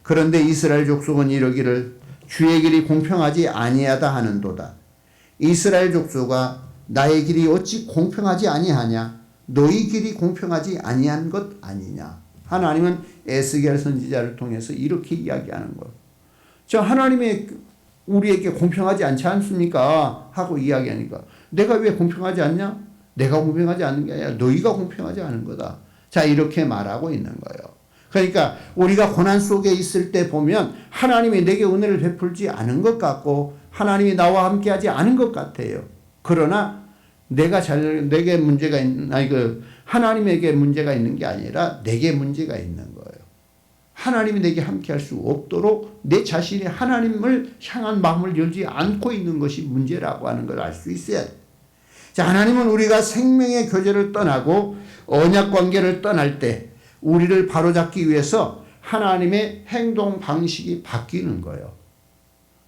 그런데 이스라엘 족속은 이러기를 주의 길이 공평하지 아니하다 하는도다. 이스라엘 족속아 나의 길이 어찌 공평하지 아니하냐? 너희 길이 공평하지 아니한 것 아니냐? 하나님은 에스겔 선지자를 통해서 이렇게 이야기하는 거예요. 저 하나님의 우리에게 공평하지 않지 않습니까? 하고 이야기하니까 내가 왜 공평하지 않냐? 내가 공평하지 않는 게 아니라 너희가 공평하지 않은 거다. 자, 이렇게 말하고 있는 거예요. 그러니까 우리가 고난 속에 있을 때 보면 하나님이 내게 은혜를 베풀지 않은 것 같고 하나님이 나와 함께하지 않은 것 같아요. 그러나 내게 문제가 하나님에게 문제가 있는 게 아니라 내게 문제가 있는 거예요. 하나님이 내게 함께할 수 없도록 내 자신이 하나님을 향한 마음을 열지 않고 있는 것이 문제라고 하는 걸 알 수 있어야 돼요. 자, 하나님은 우리가 생명의 교제를 떠나고 언약 관계를 떠날 때 우리를 바로잡기 위해서 하나님의 행동 방식이 바뀌는 거예요.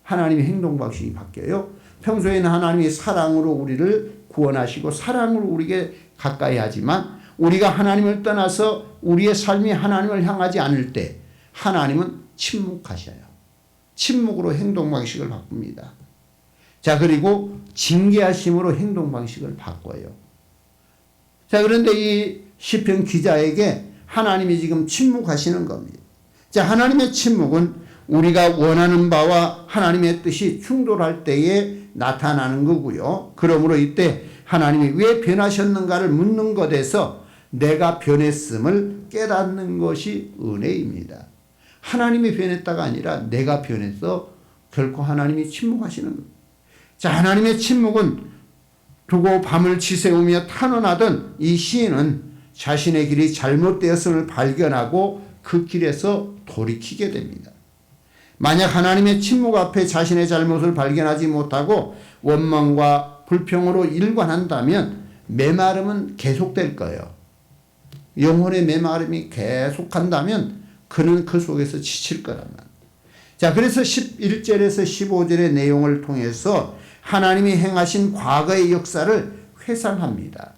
하나님의 행동 방식이 바뀌어요. 평소에는 하나님이 사랑으로 우리를 구원하시고 사랑으로 우리에게 가까이 하지만 우리가 하나님을 떠나서 우리의 삶이 하나님을 향하지 않을 때 하나님은 침묵하셔요. 침묵으로 행동 방식을 바꿉니다. 자, 그리고 징계하심으로 행동 방식을 바꿔요. 자, 그런데 이 시편 기자에게 하나님이 지금 침묵하시는 겁니다. 자, 하나님의 침묵은 우리가 원하는 바와 하나님의 뜻이 충돌할 때에 나타나는 거고요. 그러므로 이때 하나님이 왜 변하셨는가를 묻는 것에서 내가 변했음을 깨닫는 것이 은혜입니다. 하나님이 변했다가 아니라 내가 변해서 결코 하나님이 침묵하시는 겁니다. 자, 하나님의 침묵은 두고 밤을 지새우며 탄원하던 이 시인은 자신의 길이 잘못되었음을 발견하고 그 길에서 돌이키게 됩니다. 만약 하나님의 침묵 앞에 자신의 잘못을 발견하지 못하고 원망과 불평으로 일관한다면 메마름은 계속될 거예요. 영혼의 메마름이 계속한다면 그는 그 속에서 지칠 거란 말이에요. 자, 그래서 11절에서 15절의 내용을 통해서 하나님이 행하신 과거의 역사를 회상합니다.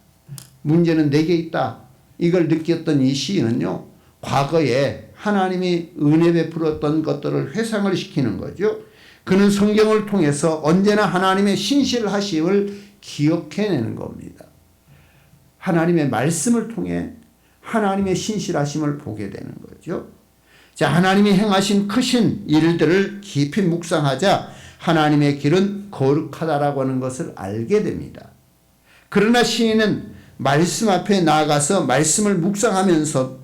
문제는 내게 있다. 이걸 느꼈던 이 시인은요, 과거에 하나님이 은혜 베풀었던 것들을 회상을 시키는 거죠. 그는 성경을 통해서 언제나 하나님의 신실하심을 기억해내는 겁니다. 하나님의 말씀을 통해 하나님의 신실하심을 보게 되는 거죠. 자, 하나님이 행하신 크신 일들을 깊이 묵상하자 하나님의 길은 거룩하다라고 하는 것을 알게 됩니다. 그러나 시인은 말씀 앞에 나아가서 말씀을 묵상하면서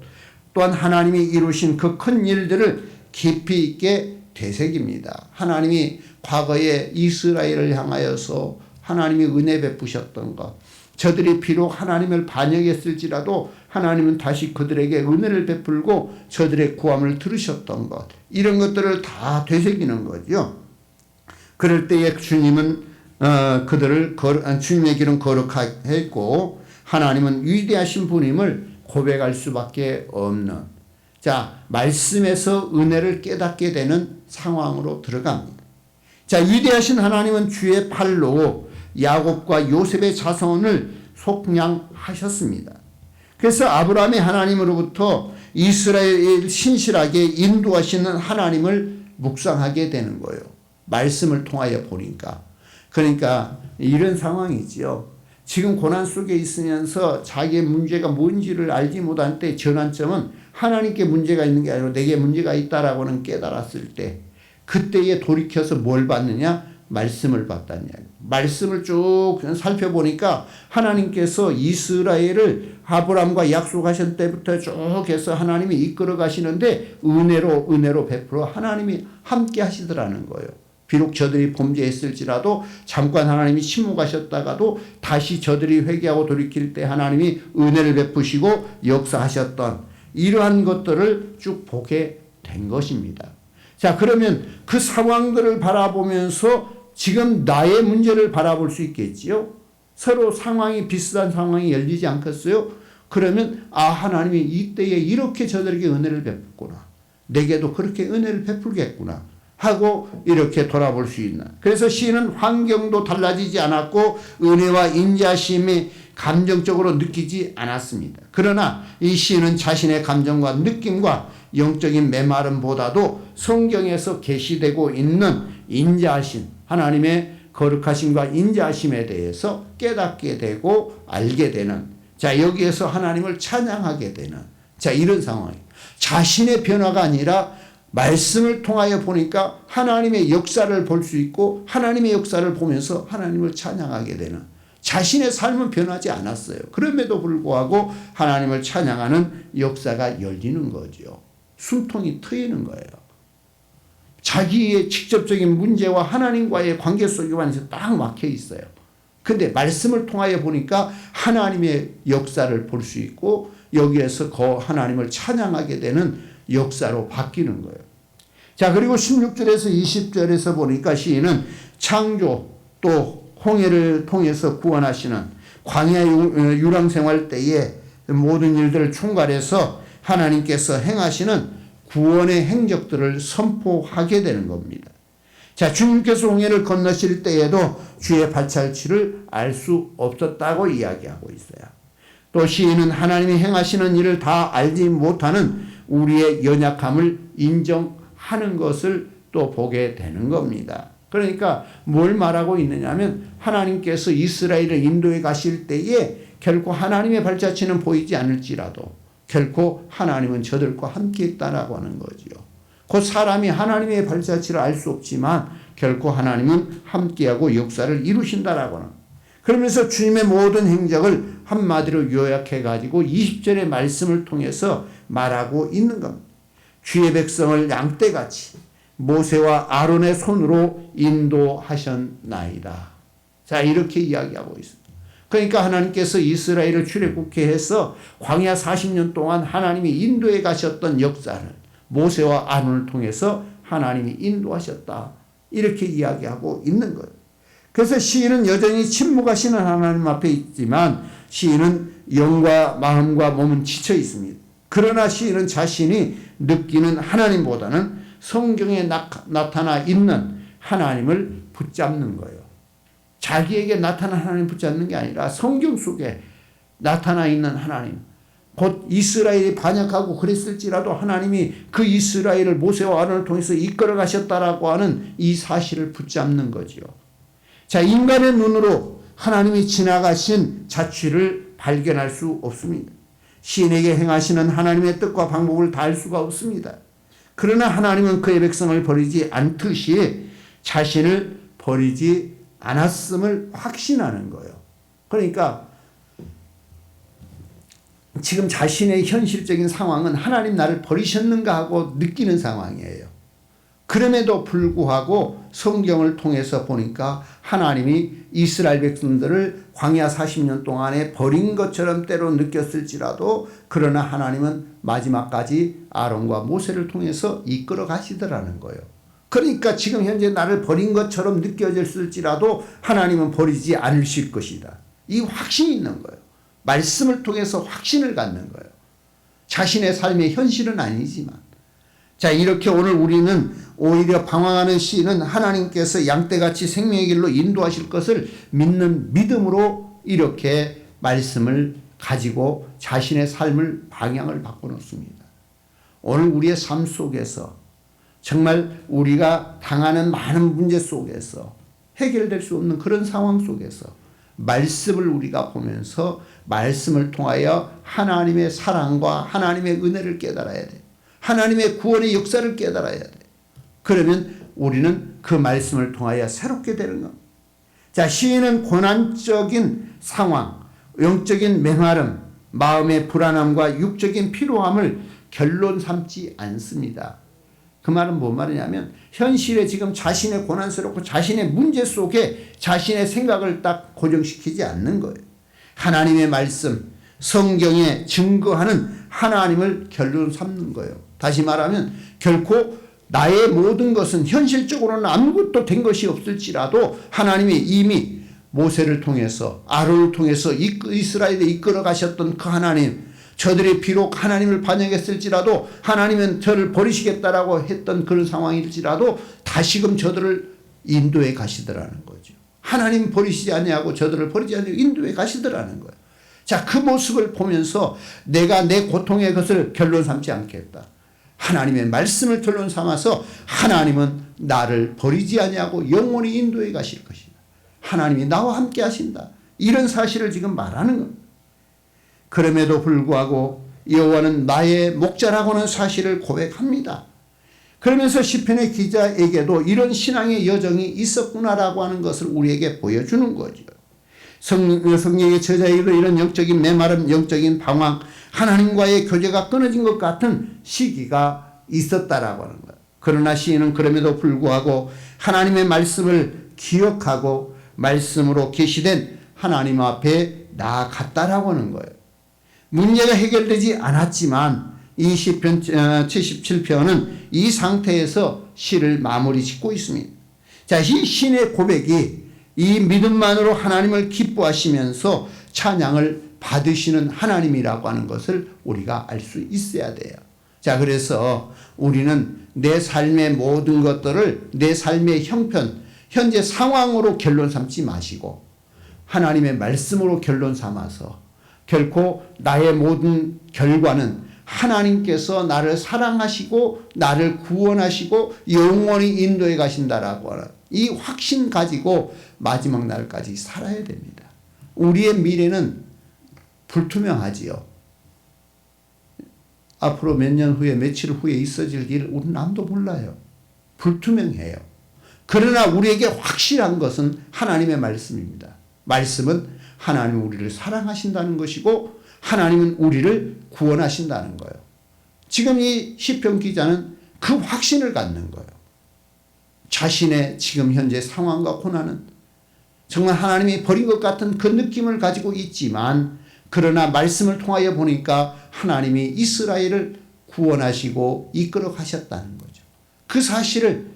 또한 하나님이 이루신 그 큰 일들을 깊이 있게 되새깁니다. 하나님이 과거에 이스라엘을 향하여서 하나님이 은혜 베푸셨던 것, 저들이 비록 하나님을 반역했을지라도 하나님은 다시 그들에게 은혜를 베풀고 저들의 구함을 들으셨던 것, 이런 것들을 다 되새기는 거죠. 그럴 때에 주님은 주님의 길은 거룩하게 했고 하나님은 위대하신 분임을 고백할 수밖에 없는, 자, 말씀에서 은혜를 깨닫게 되는 상황으로 들어갑니다. 자, 위대하신 하나님은 주의 팔로 야곱과 요셉의 자손을 속량하셨습니다. 그래서 아브라함의 하나님으로부터 이스라엘 신실하게 인도하시는 하나님을 묵상하게 되는 거예요. 말씀을 통하여 보니까. 그러니까 이런 상황이지요. 지금 고난 속에 있으면서 자기의 문제가 뭔지를 알지 못할 때 전환점은 하나님께 문제가 있는 게 아니라 내게 문제가 있다라고는 깨달았을 때, 그때에 돌이켜서 뭘 받느냐? 말씀을 받다냐. 말씀을 쭉 살펴보니까 하나님께서 이스라엘을 아브라함과 약속하신 때부터 쭉 해서 하나님이 이끌어 가시는데 은혜로 베풀어 하나님이 함께 하시더라는 거예요. 비록 저들이 범죄했을지라도 잠깐 하나님이 침묵하셨다가도 다시 저들이 회개하고 돌이킬 때 하나님이 은혜를 베푸시고 역사하셨던 이러한 것들을 쭉 보게 된 것입니다. 자, 그러면 그 상황들을 바라보면서 지금 나의 문제를 바라볼 수 있겠지요. 서로 상황이 비슷한 상황이 열리지 않겠어요? 그러면 하나님이 이때에 이렇게 저들에게 은혜를 베풀구나, 내게도 그렇게 은혜를 베풀겠구나 하고 이렇게 돌아볼 수 있나. 그래서 시인은 환경도 달라지지 않았고 은혜와 인자심이 감정적으로 느끼지 않았습니다. 그러나 이 시인은 자신의 감정과 느낌과 영적인 메마름보다도 성경에서 계시되고 있는 인자하심, 하나님의 거룩하심과 인자하심에 대해서 깨닫게 되고 알게 되는, 자, 여기에서 하나님을 찬양하게 되는, 자, 이런 상황이에요. 자신의 변화가 아니라 말씀을 통하여 보니까 하나님의 역사를 볼 수 있고 하나님의 역사를 보면서 하나님을 찬양하게 되는, 자신의 삶은 변하지 않았어요. 그럼에도 불구하고 하나님을 찬양하는 역사가 열리는 거죠. 숨통이 트이는 거예요. 자기의 직접적인 문제와 하나님과의 관계 속에 완전히 딱 막혀 있어요. 근데 말씀을 통하여 보니까 하나님의 역사를 볼 수 있고 여기에서 하나님을 찬양하게 되는 역사로 바뀌는 거예요. 자, 그리고 16절에서 20절에서 보니까 시인은 창조 또 홍해를 통해서 구원하시는 광야 유랑 생활 때에 모든 일들을 총괄해서 하나님께서 행하시는 구원의 행적들을 선포하게 되는 겁니다. 자, 주님께서 홍해를 건너실 때에도 주의 발자취를 알 수 없었다고 이야기하고 있어요. 또 시인은 하나님이 행하시는 일을 다 알지 못하는 우리의 연약함을 인정하는 것을 또 보게 되는 겁니다. 그러니까 뭘 말하고 있느냐면 하나님께서 이스라엘을 인도해 가실 때에 결코 하나님의 발자취는 보이지 않을지라도 결코 하나님은 저들과 함께 있다라고 하는 거지요. 곧 사람이 하나님의 발자취를 알 수 없지만 결코 하나님은 함께하고 역사를 이루신다라고 하는. 그러면서 주님의 모든 행적을 한마디로 요약해 가지고 20절의 말씀을 통해서 말하고 있는 겁니다. 주의 백성을 양떼같이 모세와 아론의 손으로 인도하셨나이다. 자, 이렇게 이야기하고 있습니다. 그러니까 하나님께서 이스라엘을 출애굽케 해서 광야 40년 동안 하나님이 인도해 가셨던 역사를 모세와 아론을 통해서 하나님이 인도하셨다. 이렇게 이야기하고 있는 거예요. 그래서 시인은 여전히 침묵하시는 하나님 앞에 있지만 시인은 영과 마음과 몸은 지쳐 있습니다. 그러나 시인은 자신이 느끼는 하나님보다는 성경에 나타나 있는 하나님을 붙잡는 거예요. 자기에게 나타난 하나님 붙잡는 게 아니라 성경 속에 나타나 있는 하나님, 곧 이스라엘이 반역하고 그랬을지라도 하나님이 그 이스라엘을 모세와 아론을 통해서 이끌어 가셨다라고 하는 이 사실을 붙잡는 거지요. 자, 인간의 눈으로 하나님이 지나가신 자취를 발견할 수 없습니다. 시인에게 행하시는 하나님의 뜻과 방법을 다 알 수가 없습니다. 그러나 하나님은 그의 백성을 버리지 않듯이 자신을 버리지 않았음을 확신하는 거예요. 그러니까 지금 자신의 현실적인 상황은 하나님 나를 버리셨는가 하고 느끼는 상황이에요. 그럼에도 불구하고 성경을 통해서 보니까 하나님이 이스라엘 백성들을 광야 40년 동안에 버린 것처럼 때로 느꼈을지라도 그러나 하나님은 마지막까지 아론과 모세를 통해서 이끌어 가시더라는 거예요. 그러니까 지금 현재 나를 버린 것처럼 느껴졌을지라도 하나님은 버리지 않으실 것이다. 이 확신이 있는 거예요. 말씀을 통해서 확신을 갖는 거예요. 자신의 삶의 현실은 아니지만. 자, 이렇게 오늘 우리는 오히려 방황하는 시인은 하나님께서 양떼같이 생명의 길로 인도하실 것을 믿는 믿음으로 이렇게 말씀을 가지고 자신의 삶을 방향을 바꿔놓습니다. 오늘 우리의 삶 속에서 정말 우리가 당하는 많은 문제 속에서 해결될 수 없는 그런 상황 속에서 말씀을 우리가 보면서 말씀을 통하여 하나님의 사랑과 하나님의 은혜를 깨달아야 돼. 하나님의 구원의 역사를 깨달아야 돼. 그러면 우리는 그 말씀을 통하여 새롭게 되는 겁니다. 자, 시인은 고난적인 상황, 영적인 메마름, 마음의 불안함과 육적인 피로함을 결론 삼지 않습니다. 그 말은 뭔 말이냐면 현실에 지금 자신의 고난스럽고 자신의 문제 속에 자신의 생각을 딱 고정시키지 않는 거예요. 하나님의 말씀, 성경에 증거하는 하나님을 결론 삼는 거예요. 다시 말하면 결코 나의 모든 것은 현실적으로는 아무것도 된 것이 없을지라도 하나님이 이미 모세를 통해서 아론을 통해서 이스라엘에 이끌어 가셨던 그 하나님, 저들이 비록 하나님을 반역했을지라도 하나님은 저를 버리시겠다라고 했던 그런 상황일지라도 다시금 저들을 인도해 가시더라는 거죠. 하나님 버리시지 아니하고 저들을 버리지 아니하고 인도해 가시더라는 거예요. 자, 그 모습을 보면서 내가 내 고통의 것을 결론 삼지 않겠다. 하나님의 말씀을 결론 삼아서 하나님은 나를 버리지 아니하고 영원히 인도해 가실 것이다. 하나님이 나와 함께 하신다. 이런 사실을 지금 말하는 겁니다. 그럼에도 불구하고 여호와는 나의 목자라고는 사실을 고백합니다. 그러면서 시편의 기자에게도 이런 신앙의 여정이 있었구나라고 하는 것을 우리에게 보여주는 거죠. 성령의 저자에게도 이런 영적인 메마름, 영적인 방황, 하나님과의 교제가 끊어진 것 같은 시기가 있었다라고 하는 거예요. 그러나 시인은 그럼에도 불구하고 하나님의 말씀을 기억하고 말씀으로 계시된 하나님 앞에 나아갔다라고 하는 거예요. 문제가 해결되지 않았지만 이 시편 77편은 이 상태에서 시를 마무리 짓고 있습니다. 자, 이 시인의 고백이 이 믿음만으로 하나님을 기뻐하시면서 찬양을 받으시는 하나님이라고 하는 것을 우리가 알 수 있어야 돼요. 자, 그래서 우리는 내 삶의 모든 것들을 내 삶의 형편, 현재 상황으로 결론 삼지 마시고 하나님의 말씀으로 결론 삼아서 결코 나의 모든 결과는 하나님께서 나를 사랑하시고 나를 구원하시고 영원히 인도해 가신다라고 하는 이 확신 가지고 마지막 날까지 살아야 됩니다. 우리의 미래는 불투명하지요. 앞으로 몇 년 후에 며칠 후에 있어질 일 우리는 아무도 몰라요. 불투명해요. 그러나 우리에게 확실한 것은 하나님의 말씀입니다. 말씀은 하나님은 우리를 사랑하신다는 것이고 하나님은 우리를 구원하신다는 거예요. 지금 이 시편 기자는 그 확신을 갖는 거예요. 자신의 지금 현재 상황과 고난은 정말 하나님이 버린 것 같은 그 느낌을 가지고 있지만 그러나 말씀을 통하여 보니까 하나님이 이스라엘을 구원하시고 이끌어 가셨다는 거죠. 그 사실을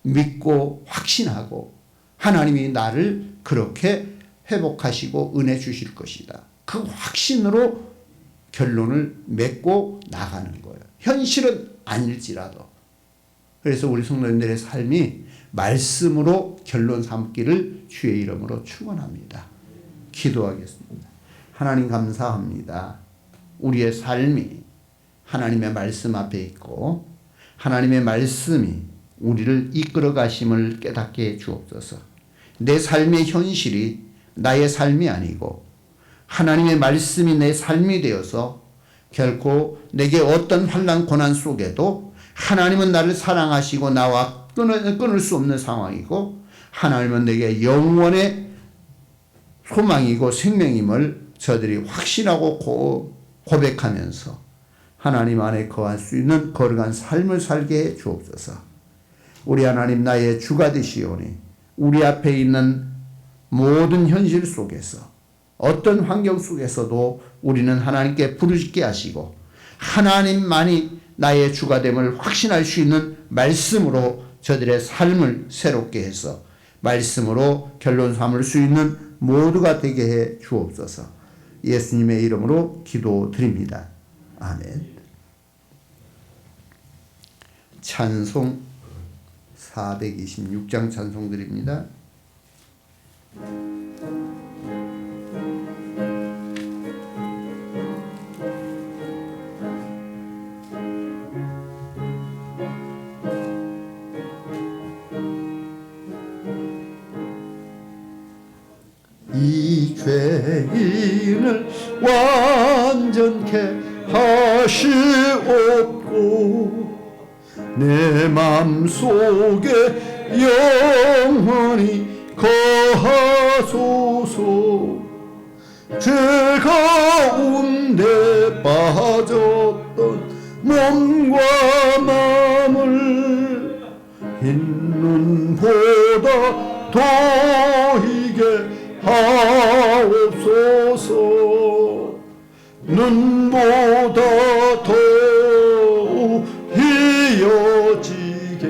믿고 확신하고 하나님이 나를 그렇게 회복하시고 은혜 주실 것이다. 그 확신으로 결론을 맺고 나가는 거예요. 현실은 아닐지라도. 그래서 우리 성도님들의 삶이 말씀으로 결론 삼기를 주의 이름으로 축원합니다. 기도하겠습니다. 하나님 감사합니다. 우리의 삶이 하나님의 말씀 앞에 있고 하나님의 말씀이 우리를 이끌어 가심을 깨닫게 해 주옵소서. 내 삶의 현실이 나의 삶이 아니고 하나님의 말씀이 내 삶이 되어서 결코 내게 어떤 환난 고난 속에도 하나님은 나를 사랑하시고 나와 끊을 수 없는 상황이고 하나님은 내게 영원의 소망이고 생명임을 저들이 확신하고 고백하면서 하나님 안에 거할 수 있는 거룩한 삶을 살게 해 주옵소서. 우리 하나님 나의 주가 되시오니 우리 앞에 있는 모든 현실 속에서 어떤 환경 속에서도 우리는 하나님께 부르짖게 하시고 하나님만이 나의 주가 됨을 확신할 수 있는 말씀으로 저들의 삶을 새롭게 해서 말씀으로 결론 삼을 수 있는 모두가 되게 해 주옵소서. 예수님의 이름으로 기도드립니다. 아멘. 찬송 426장 찬송드립니다. 이 죄인을 완전케 하시옵고 내 맘속에 영원히 거하소서. 죄 가운데 빠졌던 몸과 마음을 흰 눈보다 더 희게 하옵소서. 눈보다 더욱 희어지게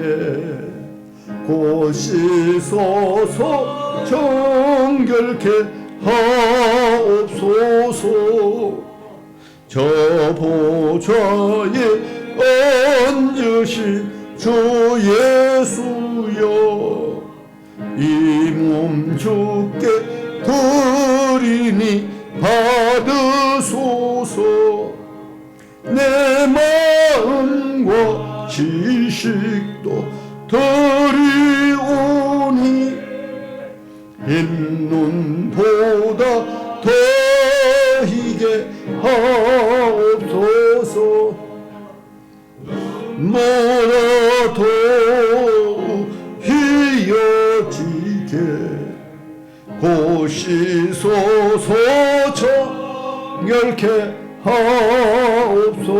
고시소서. 정결케 하옵소서. 저 보좌에 앉으신 주 예수여, 이 몸 주께 드리니 받으소서. 내 마음과 지식도 드리오니 흰 눈보다 더 희게 하옵소서. 보다 더 희어지게 고시소서. 정결케 하옵소서.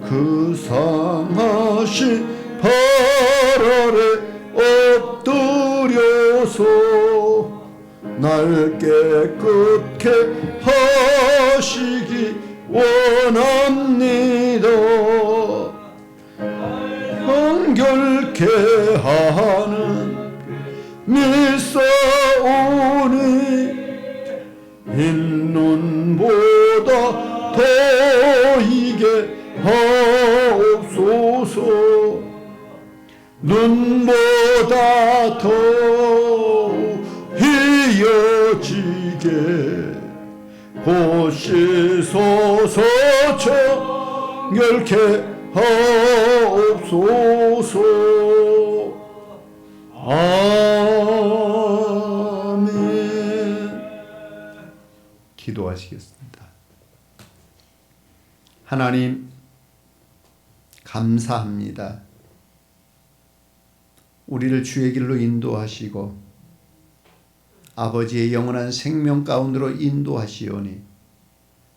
그 상하신 발 아래 엎드려서 날 깨끗게 하시기 원합니다. 정결케 하는 믿사오니 흰 눈보다 더 희게 하옵소서. 눈보다 더 희어지게 보시소서. 정결케 하옵소서. 아멘. 기도하시겠습니다. 하나님 감사합니다. 우리를 주의 길로 인도하시고 아버지의 영원한 생명 가운데로 인도하시오니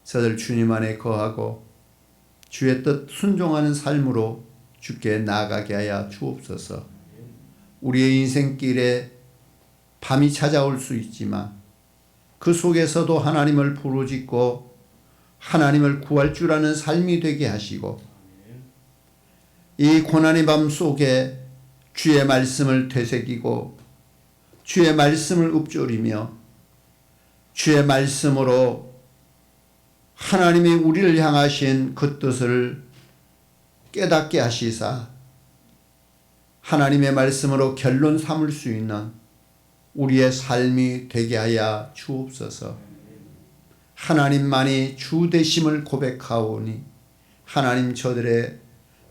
저들 주님 안에 거하고 주의 뜻 순종하는 삶으로 주께 나아가게 하여 주옵소서. 우리의 인생길에 밤이 찾아올 수 있지만 그 속에서도 하나님을 부르짖고 하나님을 구할 줄 아는 삶이 되게 하시고 이 고난의 밤 속에 주의 말씀을 되새기고 주의 말씀을 읊조리며 주의 말씀으로 하나님이 우리를 향하신 그 뜻을 깨닫게 하시사 하나님의 말씀으로 결론 삼을 수 있는 우리의 삶이 되게 하여 주옵소서. 하나님만이 주 되심을 고백하오니 하나님 저들의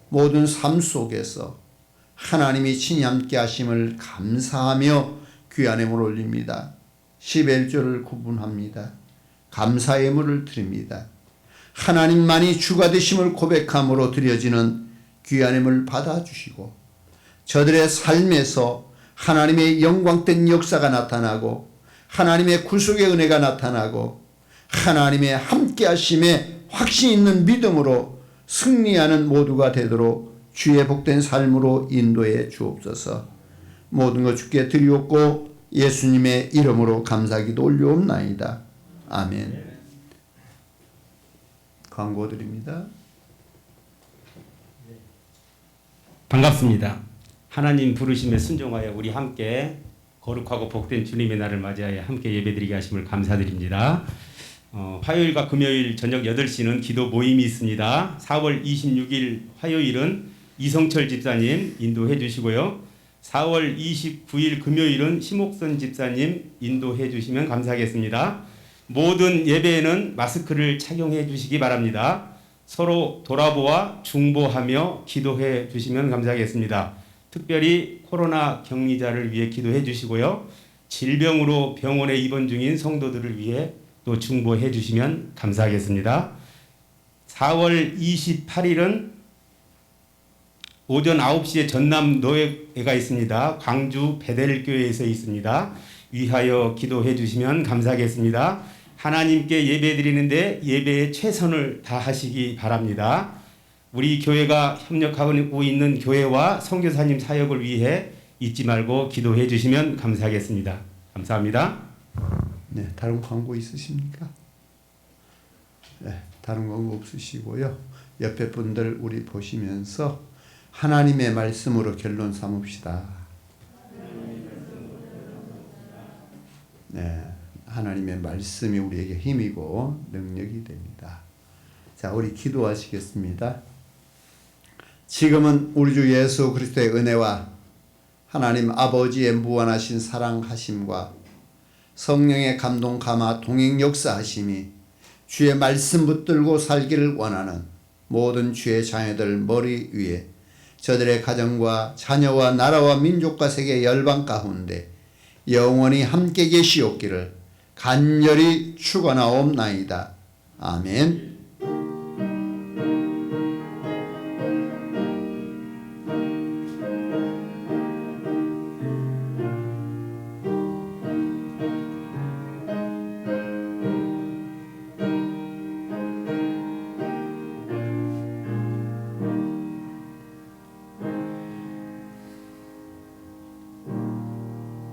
모든 삶 속에서 하나님이 친히 함께 하심을 감사하며 귀한 예물 올립니다. 11조를 구분합니다. 감사의 예물을 드립니다. 하나님만이 주가 되심을 고백함으로 드려지는 귀한 예물 받아주시고 저들의 삶에서 하나님의 영광된 역사가 나타나고 하나님의 구속의 은혜가 나타나고 하나님의 함께 하심에 확신 있는 믿음으로 승리하는 모두가 되도록 주의 복된 삶으로 인도해 주옵소서. 모든 것 주께 드리옵고 예수님의 이름으로 감사기도 올려옵나이다. 아멘. 광고 드립니다. 반갑습니다. 하나님 부르심에 순종하여 우리 함께 거룩하고 복된 주님의 날을 맞이하여 함께 예배드리게 하심을 감사드립니다. 화요일과 금요일 저녁 8시는 기도 모임이 있습니다. 4월 26일 화요일은 이성철 집사님 인도해 주시고요. 4월 29일 금요일은 심옥선 집사님 인도해 주시면 감사하겠습니다. 모든 예배에는 마스크를 착용해 주시기 바랍니다. 서로 돌아보아 중보하며 기도해 주시면 감사하겠습니다. 특별히 코로나 격리자를 위해 기도해 주시고요. 질병으로 병원에 입원 중인 성도들을 위해 또 중보해 주시면 감사하겠습니다. 4월 28일은 오전 9시에 전남 노예가 있습니다. 광주 베델교회에서 있습니다. 위하여 기도해 주시면 감사하겠습니다. 하나님께 예배 드리는데 예배에 최선을 다하시기 바랍니다. 우리 교회가 협력하고 있는 교회와 선교사님 사역을 위해 잊지 말고 기도해 주시면 감사하겠습니다. 감사합니다. 네, 다른 광고 있으십니까? 네, 다른 광고 없으시고요. 옆에 분들 우리 보시면서 하나님의 말씀으로 결론 삼읍시다. 네, 하나님의 말씀이 우리에게 힘이고 능력이 됩니다. 자, 우리 기도하시겠습니다. 지금은 우리 주 예수 그리스도의 은혜와 하나님 아버지의 무한하신 사랑하심과 성령의 감동 감화 동행 역사하심이 주의 말씀 붙들고 살기를 원하는 모든 주의 자녀들 머리 위에 저들의 가정과 자녀와 나라와 민족과 세계 열방 가운데 영원히 함께 계시옵기를 간절히 축원하옵나이다. 아멘.